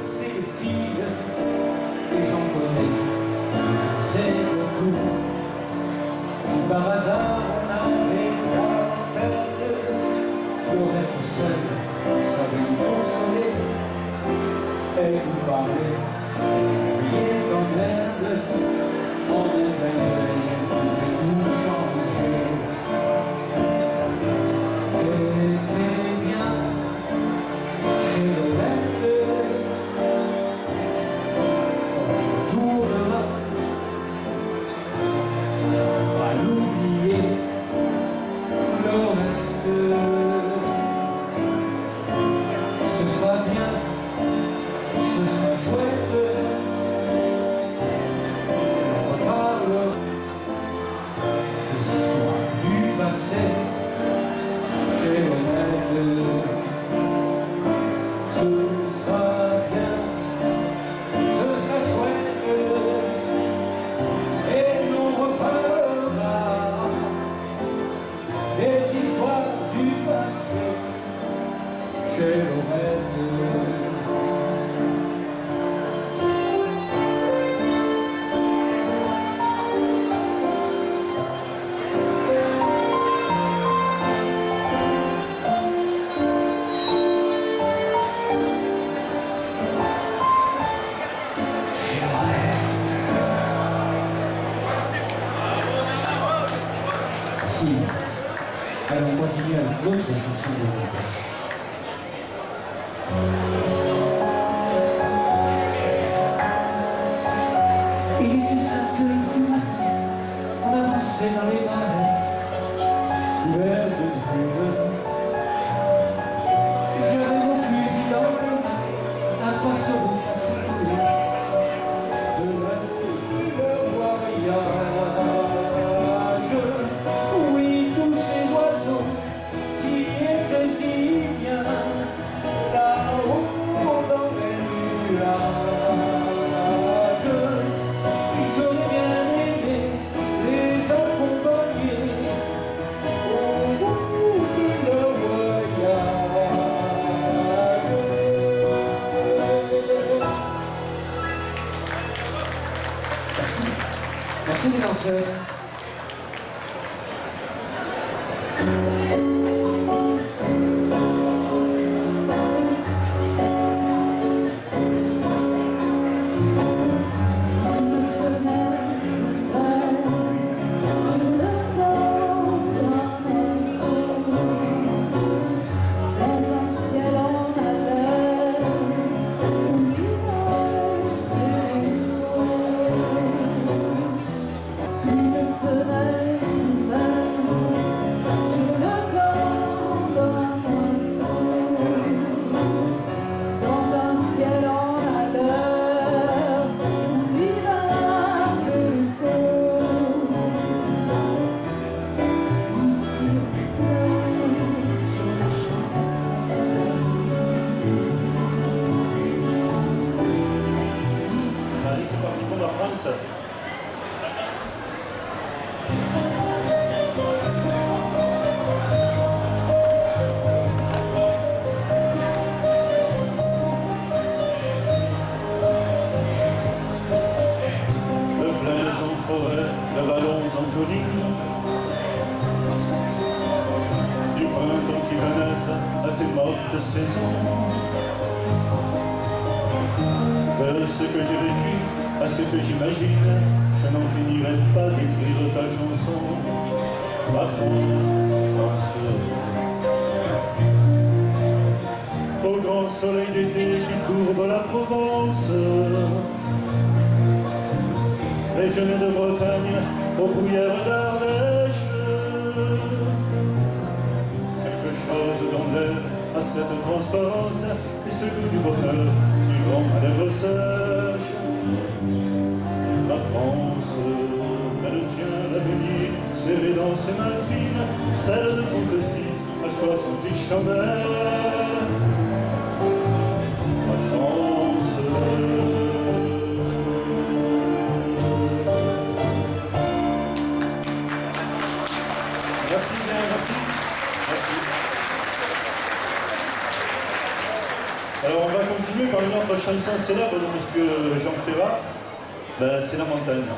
C'est les filles, et j'en connais, c'est beaucoup. Si par hasard on avait la tête, l'aurait tout seul, ça veut nous consoler. Elle vous parlait, riez comme elle, en éveil, elle pouvait tout changer. C'était bien chez Lorette, on retournera, on va l'oublier, Lorette. Ce sera bien, ce sera chouette, on reparle des histoires du passé chez Lorette. Ce sera bien, ce sera chouette, et l'on reparlera des histoires du passé chez Lorette. Si, allons continuer avec l'autre chanson de Delpech. Il était 5 heures du matin, on avançait dans les marais, couverts de brume. J'avais mon fusil dans les mains, un poisson à s'écouler, de loin le voyage. Oui, tous ces oiseaux qui étaient si bien là-haut dans les nuages. J'aurais bien aimé les accompagner au bout de leur voyage. Merci. Merci les danseurs. De vallons en collines, du printemps qui va naître à tes mortes saisons, de ce que j'ai vécu à ce que j'imagine, je n'en finirai pas d'écrire ta chanson, ma France. Au grand soleil d'été qui courbe la Provence, les jeunes de Bretagne aux bruyères d'Ardèche. Quelque chose dans l'air à cette transparence et ce goût du bonheur du vent à lèvres sèches. La France, elle tient l'avenir serré dans ses mains fines, celle de 36 à 68 chandelles. La France. Merci bien, merci. Merci. Alors on va continuer par une autre chanson célèbre de Monsieur Jean Ferrat, ben, c'est La Montagne.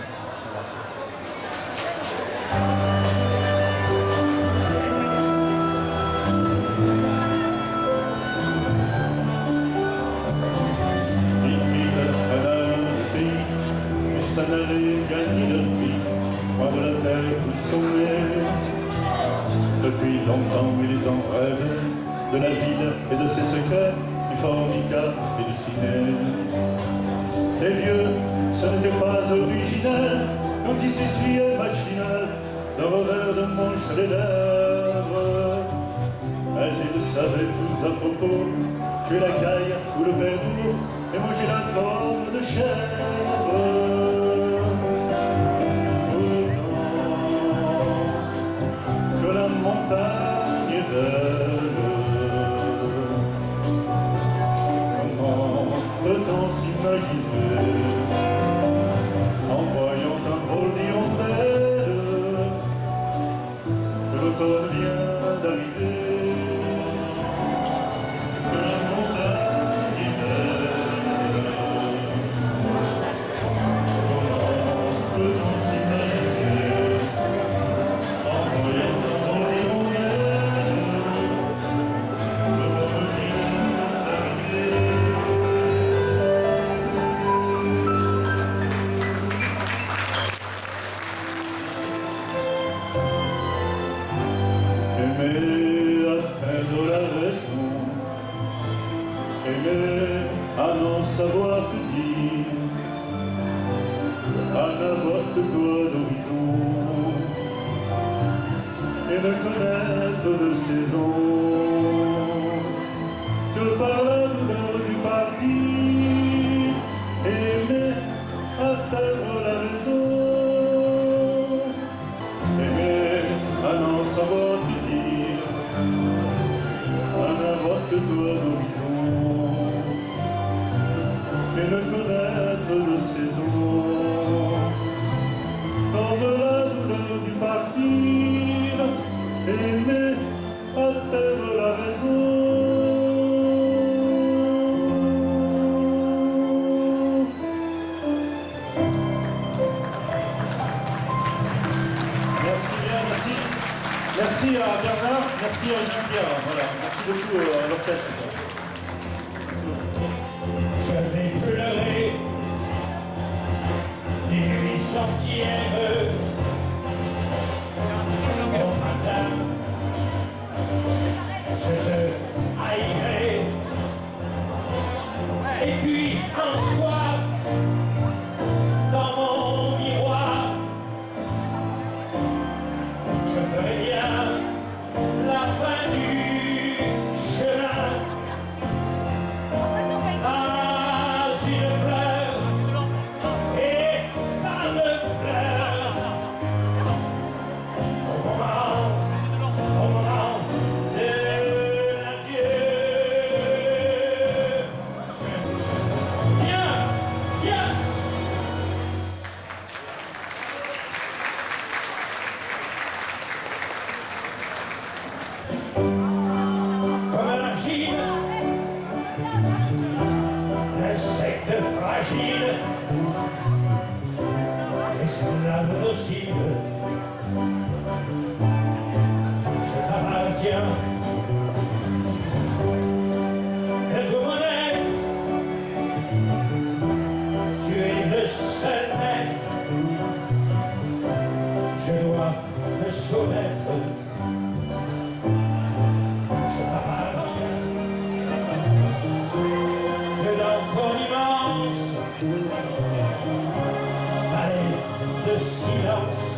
Ils quittent un pays, mais ça n'allait gagner leur vie, loin de la terre où ils sont nés. Depuis longtemps ils en rêvent, de la ville et de ses secrets, du formica et du ciné. Les vieux, ce n'était pas original, quand ils s'essuyaient machinal, d'un revers de manche à les lèvres. Mais ils savaient tous à propos, tuer la caille ou le perdreau, et manger la pomme de chèvre. Autant que la montagne est belle, peut-on s'imaginer, en voyant un vol d'hirondelle, que l'automne vient d'arriver, que la montagne est belle. Comment peut-on s'imaginer, en voyant un vol d'hirondelle, que l'automne vient d'arriver. Aimer atteindre la raison, aimer à n'en savoir que dire, à n'avoir que toi d'horizon, et ne connaître de saison que par la douleur du parti. Aimer atteindre la raison, aimer à n'en savoir que dire, à n'avoir que toi d'horizon, et ne connaître de saison, comme la douleur du partir, aimer atteindre la raison. Merci bien, merci. Merci à Bernard, merci à Jean-Pierre. Voilà, merci beaucoup à l'orchestre. Je vais pleurer des nuits entières au matin. Je te haïrai. Et puis un soir, dans mon miroir, je ferai bien la fin du chemin. Pas une fleur et pas de pleurs. Au moment de l'adieu. Viens, viens. Comme l'argile, l'insecte fragile, l'esclave docile, je t'appartiens. Être monnaie, tu es le seul maître, je dois me soumettre. Je t'appartiens. Que dans ton immense palais de silence,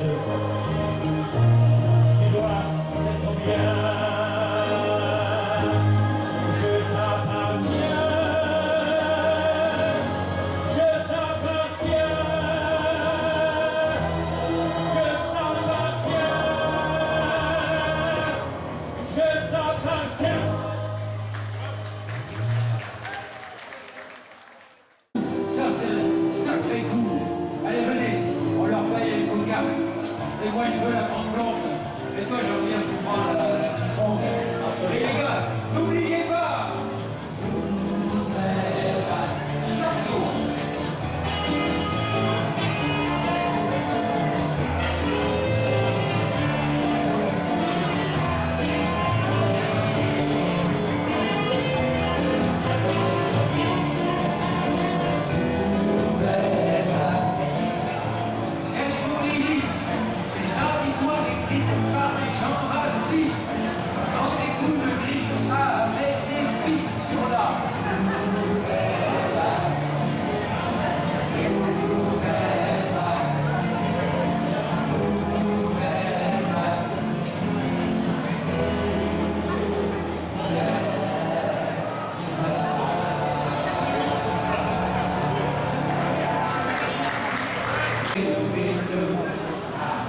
Scooby-Doo.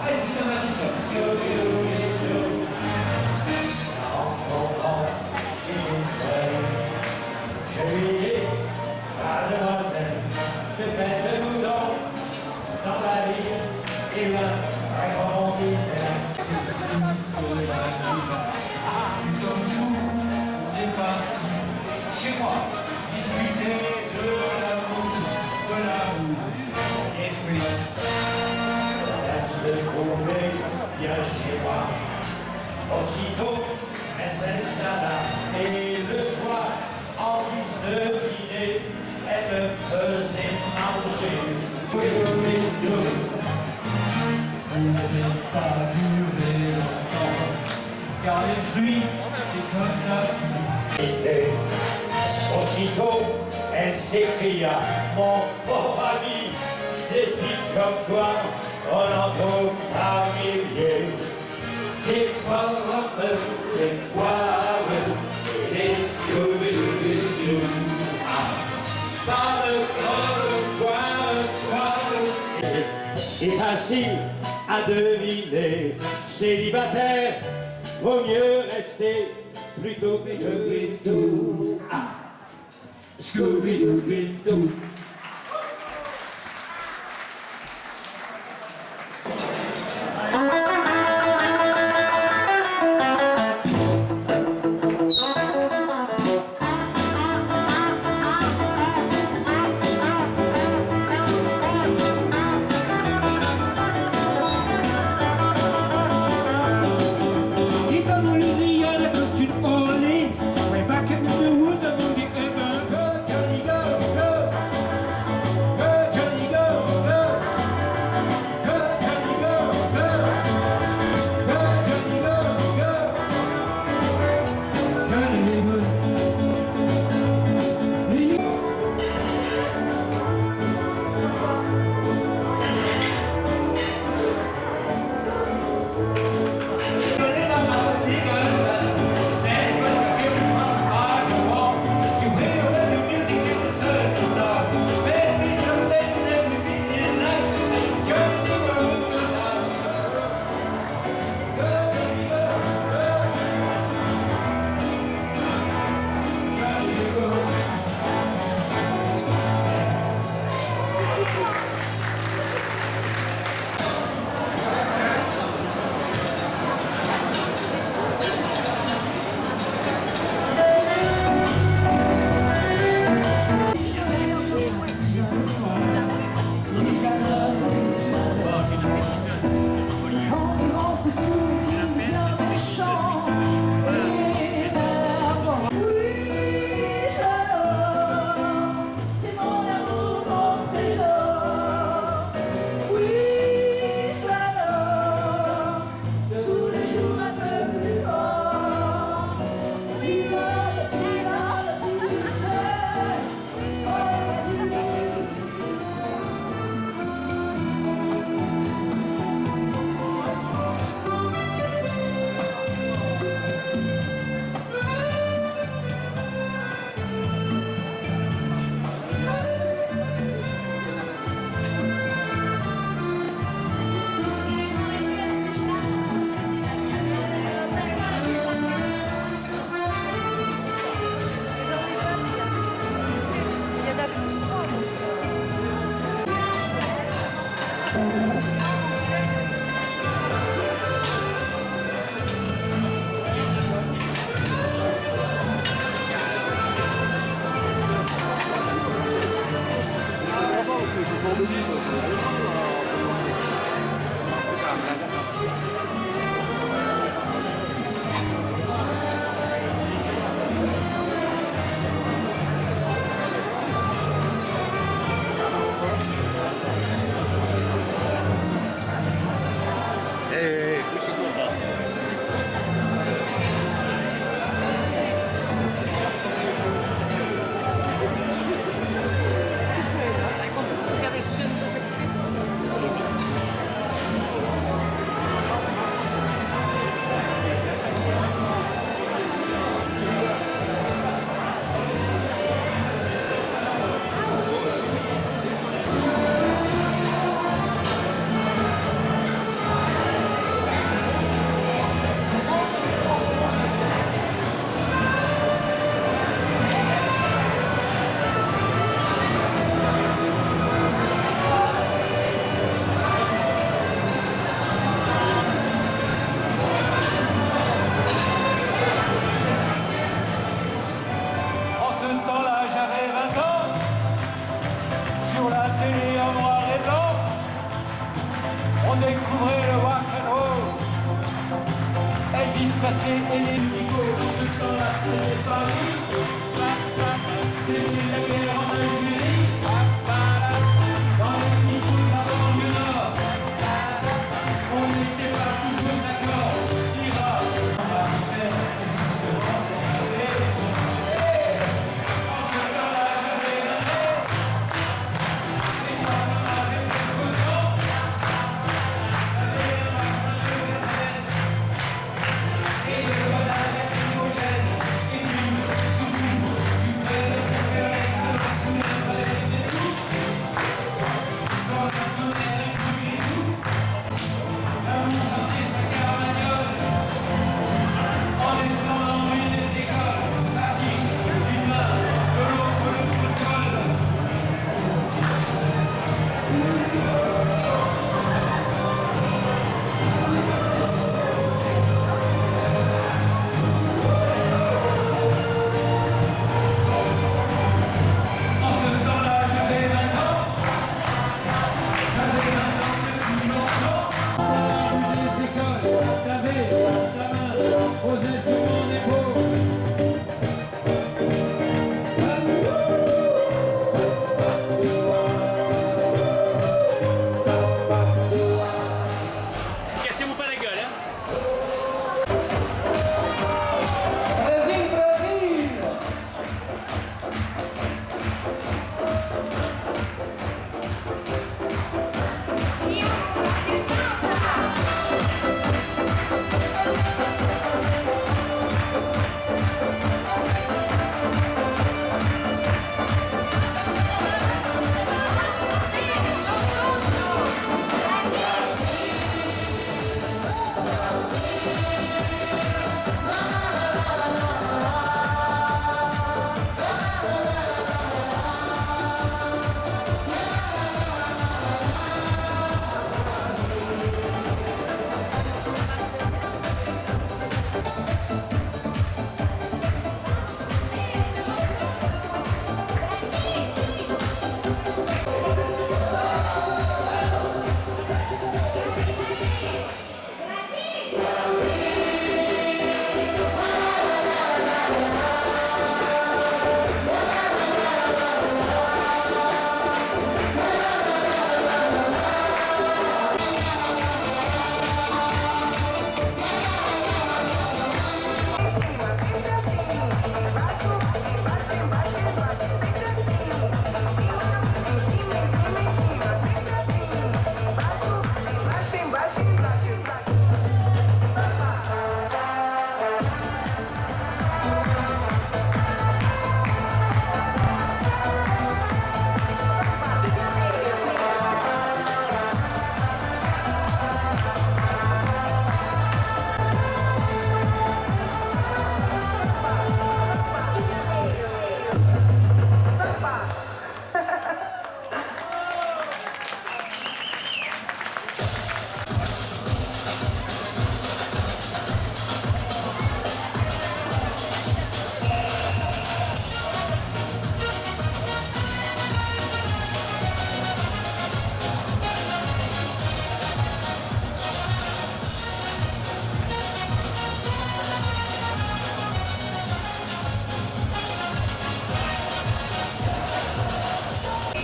Allez-y, dans ma mission. Scooby-Doo. Je lui dis, mademoiselle, que faites-vous donc dans la ville? Et là, répondit-elle. Nous sommes jours, on est parti chez moi, discuter de l'amour, des fruits. Elle se trouvait bien chez moi. Aussitôt, elle s'installa et le soir, en guise de dîner, elle me faisait manger. Scooby-Doo. On ne peut pas durer longtemps, car les fruits, c'est comme la vie. Aussitôt, elle s'écria, mon pauvre ami, des types comme toi, on en trouve par milliers. Des pommes, des poires, et des Scooby-Doo. Pas de poire. Et facile à deviner, célibataire, vaut mieux rester plutôt que Scooby-Doo. Scooby-Doo.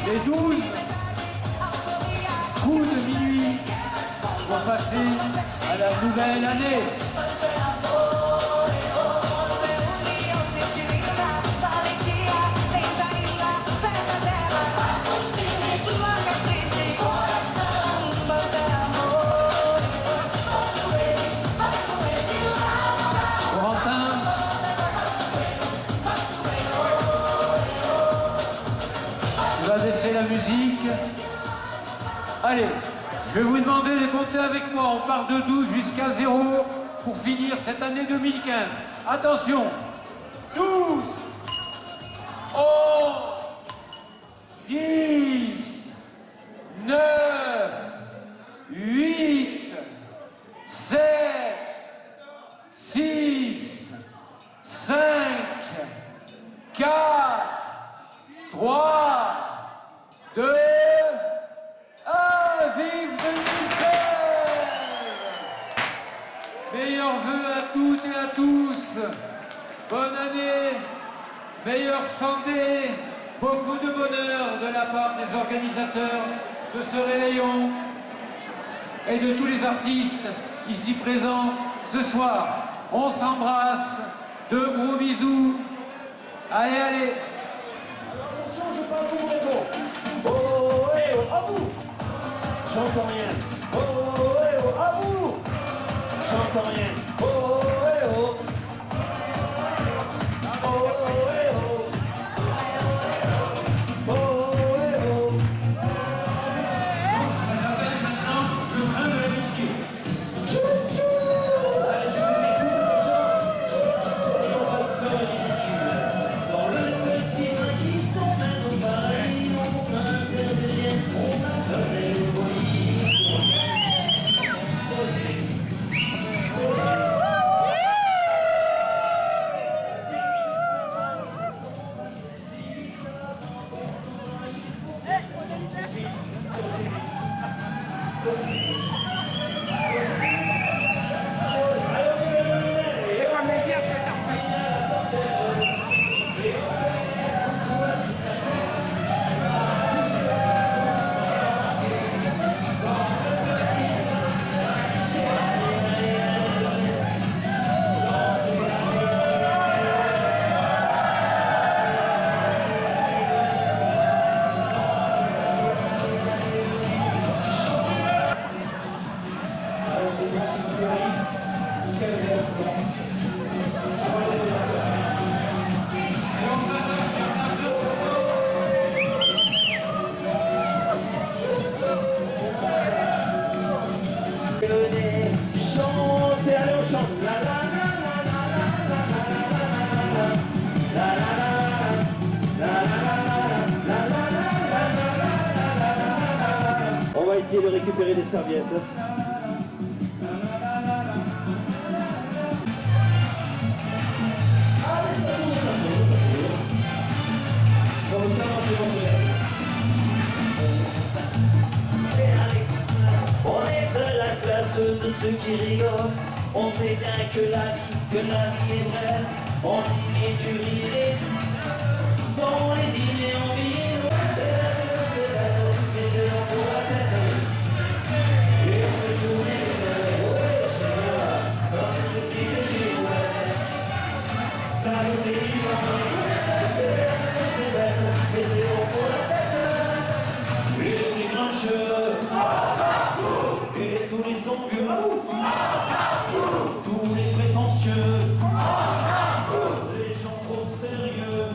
Les 12 coups de minuit vont passer à la nouvelle année. Baisser la musique. Allez, je vais vous demander de compter avec moi. On part de 12 jusqu'à 0 pour finir cette année 2015. Attention, 12, 11, 10, 9, 8, 7, 6, 5, 4, 3, 2, 1, vive 2016! Meilleurs vœux à toutes et à tous. Bonne année, meilleure santé. coup de bonheur de la part des organisateurs de ce réveillon et de tous les artistes ici présents ce soir. On s'embrasse, de gros bisous. Allez, allez. Attention, je parle pour mon épaule. Oh, eh, oh, à bout. J'entends rien. Oh, eh, oh, à bout. J'entends rien. Oh, eh, oh. Oh, eh, oh. Oh, eh, oh. Ça s'appelle maintenant le train de l'amitié. Allez, je vous écoute, et on va le faire ridicule. Dans le petit train qui t'emmène au Paris, on s'intervient, on a donné le bruit. Venez chanter, allez on chante. La la la la la la la la la la la. On va essayer de récupérer des serviettes. Allez, ça tourne, ça tourne, ça tourne. Comme ça, moi je vais on est de la classe de ceux qui rigolent. On sait bien que la vie est brève. On y met du rire dans les dîners en ville. C'est bête, mais c'est long pour la tête. Et on peut tourner les ailes, ouais, chez moi, comme une petite girouette. Ça nous fait vivre. C'est bête, mais c'est long pour la tête. Et les grincheux, et tous les envieux, tous les prétentieux, les gens trop sérieux.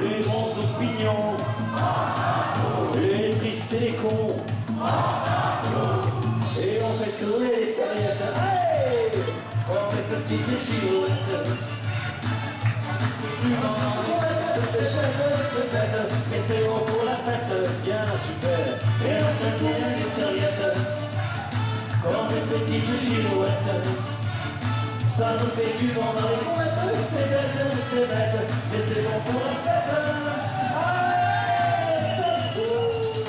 Les grands opinions, les tristes et les cons, et on fait tourner les serviettes. Hey, on fait petites girouettes. C'est chouette, c'est bête, mais c'est bon pour la fête, bien super. Et on fait tourner les serviettes, comme des petites girouettes. Ça nous fait du vent dans les couettes. C'est bête, mais c'est bon pour la fête. Allez, ça tourne.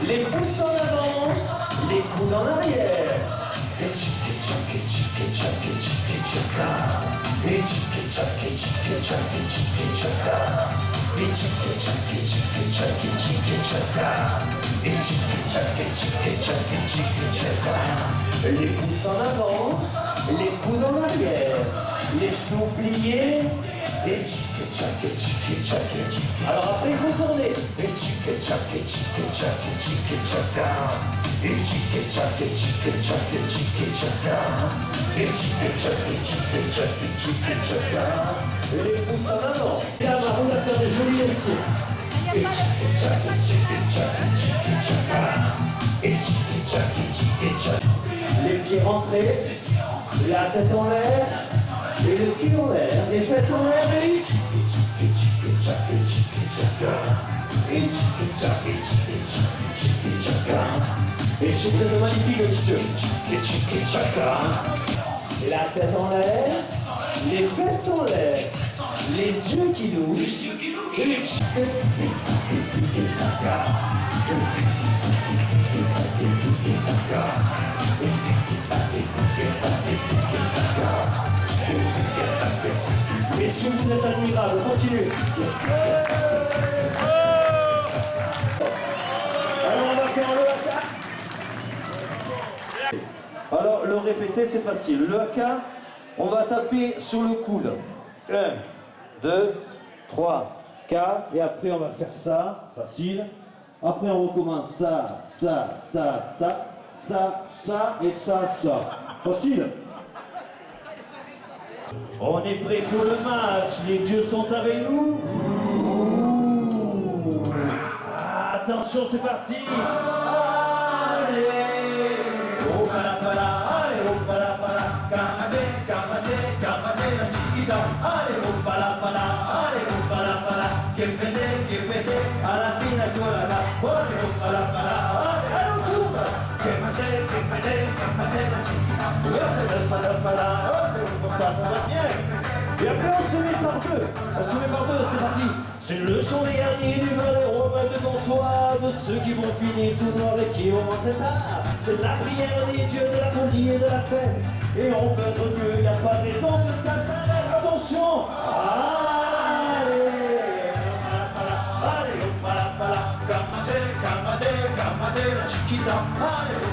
Les pouces en avant, les coudes en arrière. Et tchiki tchaki tchiki tchaki tchiki tchaka. Et tchiki tchaki tchiki tchaki tchiki tchaka. Et tchiki tchaki tchiki tchaki tchiki tchaka. Et tchiki tchaki tchiki tchaki tchiki tchaka. Les pouces en avant, les coudes en arrière, les genoux pliés, et tchiki tchaki tchiki tchaki tchiki. Alors après il faut tourner. Et tchiki tchaki tchiki tchaki tchiki tchaka. Et tchiki tchaki tchiki tchaki tchiki tchaka. Et tchiki tchaki tchiki tchaki tchiki tchaka. Et les pouces en avant. Et là on va faire des jolis métiers. Et tchiki tchaki tchiki tchaki tchiki tchaka. Et tchiki tchaki tchiki tchaki. Les pieds rentrés, la tête en l'air, et le cul en l'air, les fesses en l'air, et tchiki tchiki tchiki Et je vous ai magnifique, monsieur. La tête en l'air, les fesses en l'air, les yeux qui louent. Messieurs, vous êtes admirables, continuez. Alors on va faire le haka. Alors le répéter c'est facile. Le haka, on va taper sur le coude. 1, 2, 3, 4. Et après on va faire ça, facile. Après on recommence ça, ça, ça, ça, ça, ça et ça, ça. Facile. On est prêt pour le match, les dieux sont avec nous. Attention, c'est parti. Allez, oh palapala, allez, oh palapala, kamade, kamade, kamade, la chiquita. Allez, oh palapala, allez, oh palapala, que pede, a la fina colada. Allez, oh palapala, allez, allez, on tourne. Que pede, la chiquita. Allez, oh palapala, allez, oh palapala, bien. Et après on se met par deux, c'est parti. C'est le jour dernier du valet romain devant toi, de ceux qui vont finir tout noir et qui vont rentrer tard. C'est la prière des dieux de la folie et de la fête, et on peut être mieux, y a pas de raison que ça s'arrête. Attention. Allez, oh palapala, kamade, kamade, kamade, la chiquita. Allez,